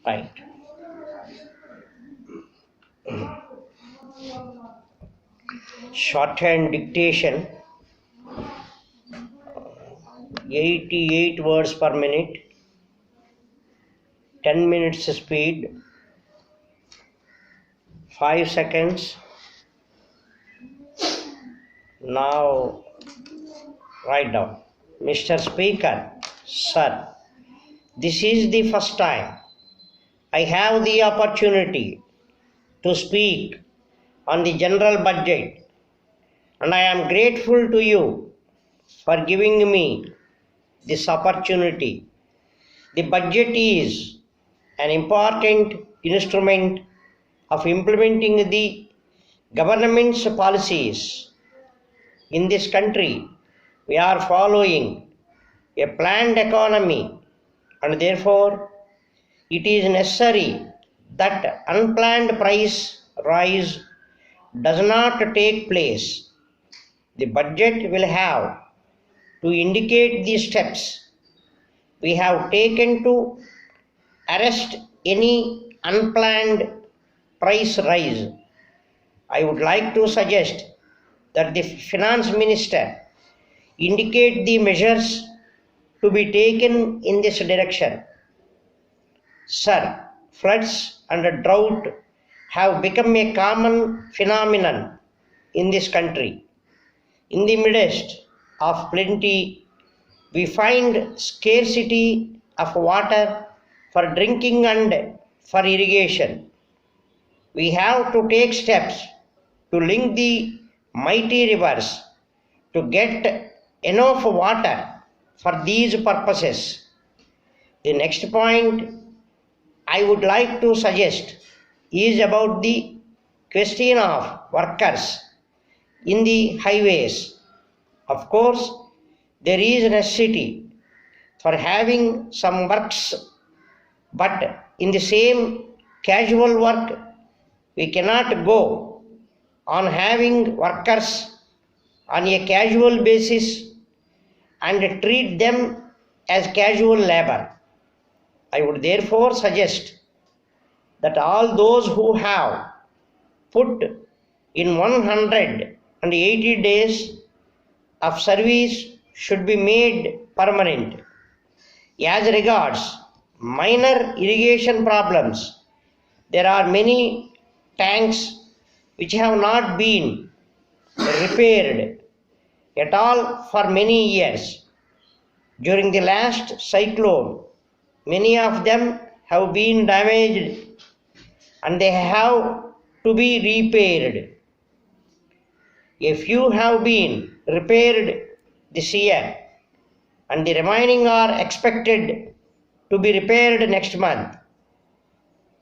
Right. Shorthand dictation, 88 words per minute, 10 minutes speed, 5 seconds. Now write down. Mr. Speaker, sir, this is the first time I have the opportunity to speak on the general budget, and I am grateful to you for giving me this opportunity. The budget is an important instrument of implementing the government's policies. In this country, we are following a planned economy, and therefore it is necessary that unplanned price rise does not take place. The budget will have to indicate the steps we have taken to arrest any unplanned price rise. I would like to suggest that the finance minister indicate the measures to be taken in this direction. Sir, floods and drought have become a common phenomenon in this country. In the midst of plenty, we find scarcity of water for drinking and for irrigation. We have to take steps to link the mighty rivers to get enough water for these purposes. The next point I would like to suggest is about the question of workers in the highways. Of course, there is a necessity for having some works, but in the same casual work, we cannot go on having workers on a casual basis and treat them as casual labor. I would therefore suggest that all those who have put in 180 days of service should be made permanent. As regards minor irrigation problems, there are many tanks which have not been repaired at all for many years. During the last cyclone, many of them have been damaged and they have to be repaired. A few have been repaired this year and the remaining are expected to be repaired next month.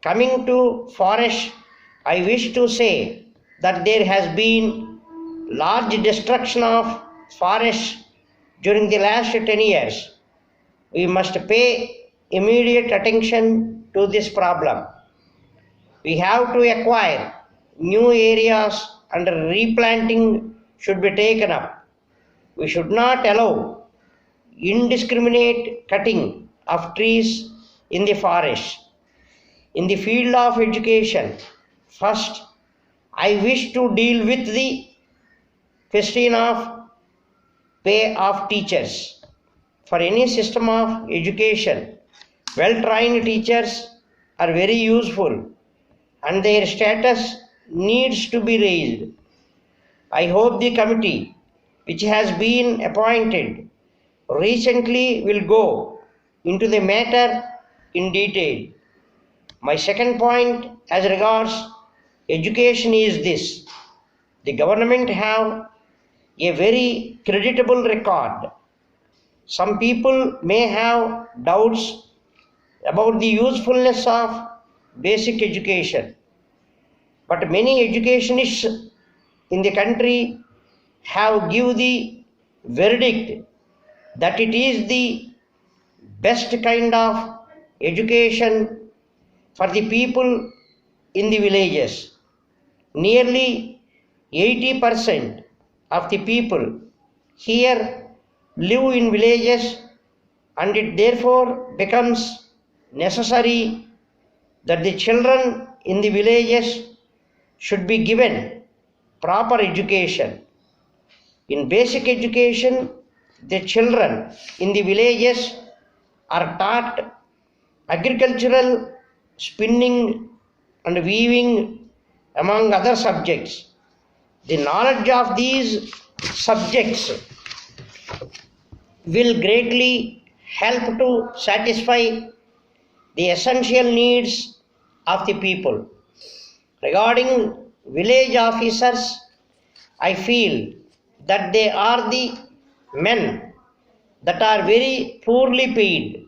Coming to forest, I wish to say that there has been large destruction of forests during the last 10 years. We must pay immediate attention to this problem. We have to acquire new areas and replanting should be taken up. We should not allow indiscriminate cutting of trees in the forest. In the field of education, first, I wish to deal with the question of pay of teachers. For any system of education, well-trained teachers are very useful and their status needs to be raised. I hope the committee which has been appointed recently will go into the matter in detail. My second point as regards education is this. The government have a very creditable record. Some people may have doubts about the usefulness of basic education, but many educationists in the country have given the verdict that it is the best kind of education for the people in the villages. Nearly 80% of the people here live in villages, and it therefore becomes necessary that the children in the villages should be given proper education. In basic education, the children in the villages are taught agricultural, spinning and weaving among other subjects. The knowledge of these subjects will greatly help to satisfy the essential needs of the people. Regarding village officers, I feel that they are the men that are very poorly paid.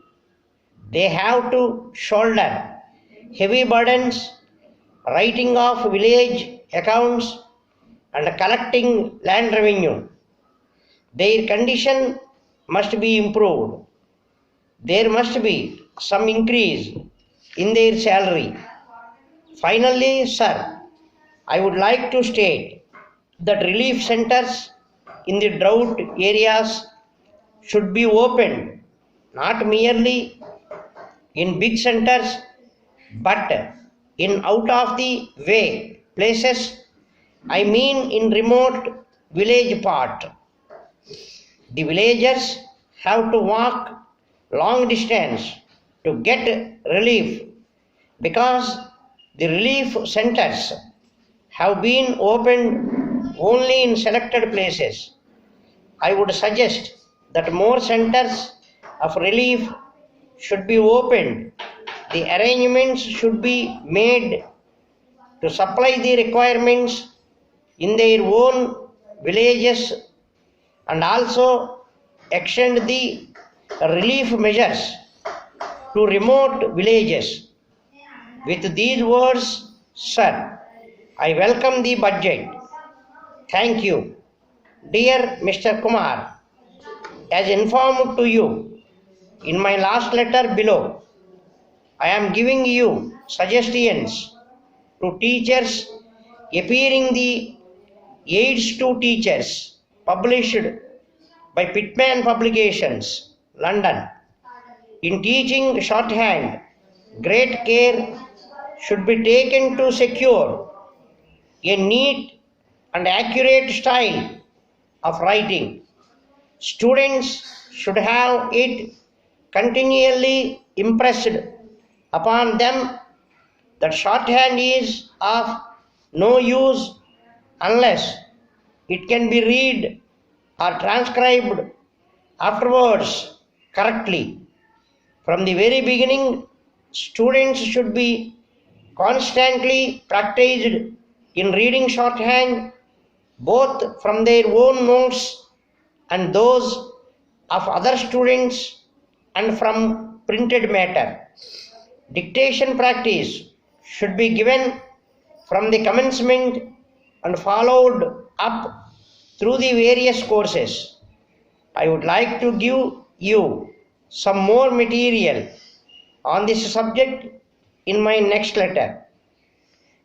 They have to shoulder heavy burdens, writing of village accounts and collecting land revenue. Their condition must be improved. There must be some increase in their salary. Finally, sir, I would like to state that relief centers in the drought areas should be opened, not merely in big centers, but in out of the way places, I mean in remote village part. The villagers have to walk long distance to get relief because the relief centers have been opened only in selected places. I would suggest that more centers of relief should be opened. The arrangements should be made to supply the requirements in their own villages and also extend the relief measures to remote villages. With these words, sir, I welcome the budget. Thank you. Dear Mr. Kumar, as informed to you in my last letter below, I am giving you suggestions to teachers appearing the Aids to Teachers published by Pitman Publications, London. In teaching shorthand, great care should be taken to secure a neat and accurate style of writing. Students should have it continually impressed upon them that shorthand is of no use unless it can be read or transcribed afterwards correctly. From the very beginning, students should be constantly practiced in reading shorthand, both from their own notes and those of other students and from printed matter. Dictation practice should be given from the commencement and followed up through the various courses. I would like to give you some more material on this subject in my next letter.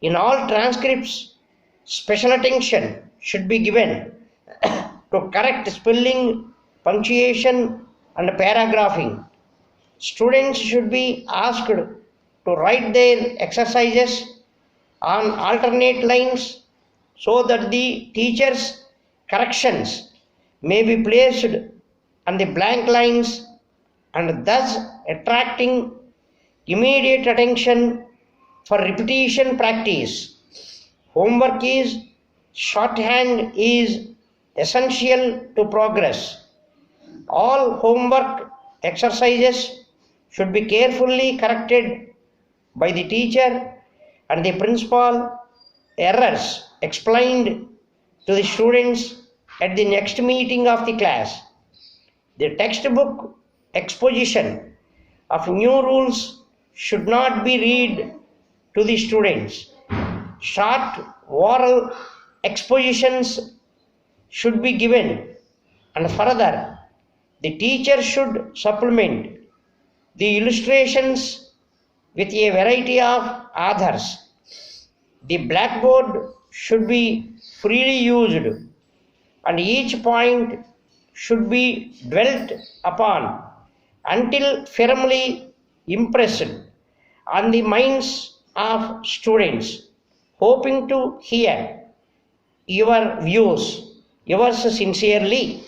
In all transcripts, special attention should be given to correct spelling, punctuation, and paragraphing. Students should be asked to write their exercises on alternate lines so that the teacher's corrections may be placed on the blank lines and thus attracting immediate attention for repetition practice. Homework is shorthand is essential to progress. All homework exercises should be carefully corrected by the teacher and the principal. Errors explained to the students at the next meeting of the class. The textbook exposition of new rules should not be read to the students. Short oral expositions should be given, and further, the teacher should supplement the illustrations with a variety of authors. The blackboard should be freely used, and each point should be dwelt upon until firmly impressed on the minds of students, hoping to hear your views. Yours sincerely,